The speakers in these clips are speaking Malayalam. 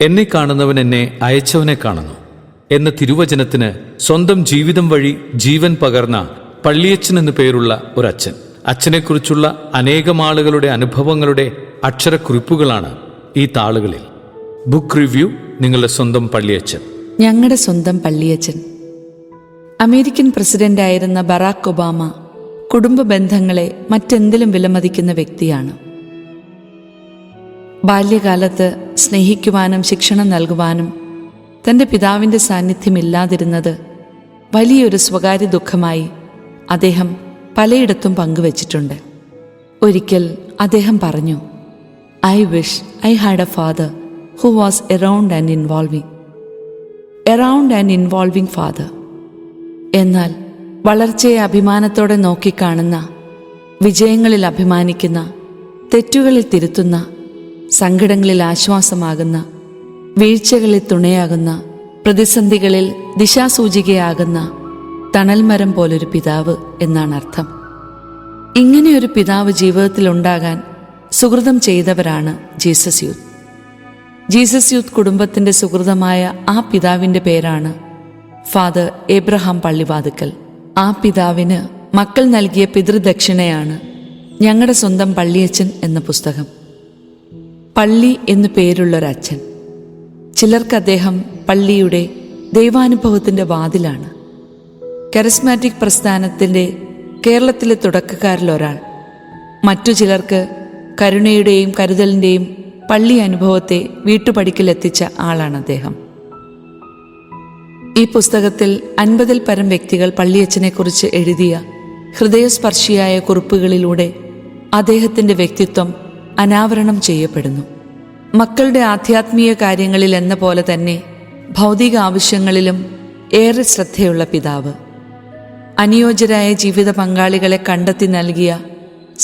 എന്നെ കാണുന്നവൻ എന്നെ അയച്ചവനെ കാണുന്നു എന്ന തിരുവചനത്തിന് സ്വന്തം ജീവിതം വഴി ജീവൻ പകർന്ന പള്ളിയച്ചൻ എന്നു പേരുള്ള ഒരച്ഛൻ. അച്ഛനെക്കുറിച്ചുള്ള അനേകം ആളുകളുടെ അനുഭവങ്ങളുടെ അക്ഷരക്കുറിപ്പുകളാണ് ഈ താളുകളിൽ. Book review. നിങ്ങളുടെ സ്വന്തം പള്ളിയച്ചൻ. ഞങ്ങളുടെ സ്വന്തം പള്ളിയച്ചൻ. അമേരിക്കൻ പ്രസിഡന്റായിരുന്ന ബറാക് ഒബാമ കുടുംബ ബന്ധങ്ങളെ മറ്റെന്തിലും വിലമതിക്കുന്ന വ്യക്തിയാണ്. ബാല്യകാലത്ത് സ്നേഹിക്കുവാനും ശിക്ഷണം നൽകുവാനും തൻ്റെ പിതാവിൻ്റെ സാന്നിധ്യമില്ലാതിരുന്നത് വലിയൊരു സ്വകാര്യ ദുഃഖമായി അദ്ദേഹം പലയിടത്തും പങ്കുവച്ചിട്ടുണ്ട്. ഒരിക്കൽ അദ്ദേഹം പറഞ്ഞു, "I wish I had A father who was around and involving father." എന്നാൽ വളർച്ചയെ അഭിമാനത്തോടെ നോക്കിക്കാണുന്ന, വിജയങ്ങളിൽ അഭിമാനിക്കുന്ന, തെറ്റുകളിൽ തിരുത്തുന്ന, സങ്കടങ്ങളിൽ ആശ്വാസമാകുന്ന, വീഴ്ചകളിൽ തുണയാകുന്ന, പ്രതിസന്ധികളിൽ ദിശാസൂചികയാകുന്ന തണൽമരം പോലൊരു പിതാവ് എന്നാണ് അർത്ഥം. ഇങ്ങനെയൊരു പിതാവ് ജീവിതത്തിലുണ്ടാകാൻ സുഹൃതം ചെയ്തവരാണ് ജീസസ് യൂത്ത്. ജീസസ് യൂത്ത് കുടുംബത്തിൻ്റെ സുഹൃതമായ ആ പിതാവിൻ്റെ പേരാണ് ഫാദർ എബ്രഹാം പള്ളിവാതുക്കൽ. ആ പിതാവിന് മക്കൾ നൽകിയ പിതൃദക്ഷിണയാണ് ഞങ്ങളുടെ സ്വന്തം പള്ളിയച്ചൻ എന്ന പുസ്തകം. പള്ളി എന്നു പേരുള്ളൊരച്ഛൻ. ചിലർക്ക് അദ്ദേഹം പള്ളിയുടെ ദൈവാനുഭവത്തിൻ്റെ വാതിലാണ്. കരിസ്മാറ്റിക് പ്രസ്ഥാനത്തിൻ്റെ കേരളത്തിലെ തുടക്കക്കാരിലൊരാൾ. മറ്റു ചിലർക്ക് കരുണയുടെയും കരുതലിൻ്റെയും പള്ളി അനുഭവത്തെ വീട്ടുപടിക്കലെത്തിച്ച ആളാണ് അദ്ദേഹം. ഈ പുസ്തകത്തിൽ 50-ൽ പരം വ്യക്തികൾ പള്ളിയച്ചനെക്കുറിച്ച് എഴുതിയ ഹൃദയസ്പർശിയായ കുറിപ്പുകളിലൂടെ അദ്ദേഹത്തിൻ്റെ വ്യക്തിത്വം അനാവരണം ചെയ്യപ്പെടുന്നു. മക്കളുടെ ആധ്യാത്മീയ കാര്യങ്ങളിൽ എന്ന പോലെ തന്നെ ഭൗതിക ആവശ്യങ്ങളിലും ഏറെ ശ്രദ്ധയുള്ള പിതാവ്. അനുയോജ്യരായ ജീവിത പങ്കാളികളെ കണ്ടെത്തി നൽകിയ,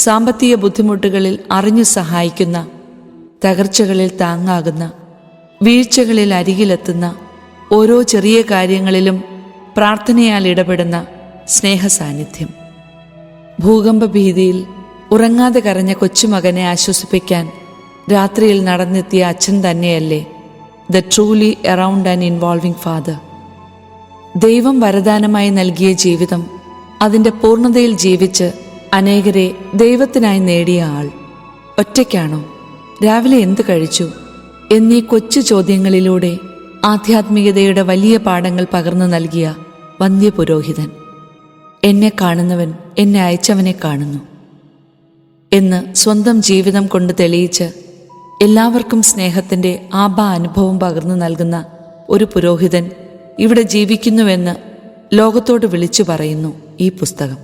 സാമ്പത്തിക ബുദ്ധിമുട്ടുകളിൽ അറിഞ്ഞു സഹായിക്കുന്ന, തകർച്ചകളിൽ താങ്ങാകുന്ന, വീഴ്ചകളിൽ അരികിലെത്തുന്ന, ഓരോ ചെറിയ കാര്യങ്ങളിലും പ്രാർത്ഥനയാൽ ഇടപെടുന്ന സ്നേഹസാന്നിധ്യം. ഭൂകമ്പ ഭീതിയിൽ ഉറങ്ങാതെ കരഞ്ഞ കൊച്ചുമകനെ ആശ്വസിപ്പിക്കാൻ രാത്രിയിൽ നടന്നെത്തിയ അച്ഛൻ തന്നെയല്ലേ the truly around and involving father. ദൈവം വരദാനമായി നൽകിയ ജീവിതം അതിൻ്റെ പൂർണ്ണതയിൽ ജീവിച്ച് അനേകരെ ദൈവത്തിനായി നേടിയ ആൾ. ഒറ്റയ്ക്കാണോ? രാവിലെ എന്ത് കഴിച്ചു? എന്നീ കൊച്ചു ചോദ്യങ്ങളിലൂടെ ആധ്യാത്മികതയുടെ വലിയ പാഠങ്ങൾ പകർന്നു നൽകിയ വന്ധ്യപുരോഹിതൻ. എന്നെ കാണുന്നവൻ എന്നെ അയച്ചവനെ കാണുന്നു എന്ന് സ്വന്തം ജീവിതം കൊണ്ട് തെളിയിച്ച് എല്ലാവർക്കും സ്നേഹത്തിൻ്റെ ആഭാ അനുഭവം പകർന്നു നൽകുന്ന ഒരു പുരോഹിതൻ ഇവിടെ ജീവിക്കുന്നുവെന്ന് ലോകത്തോട് വിളിച്ചു പറയുന്നു ഈ പുസ്തകം.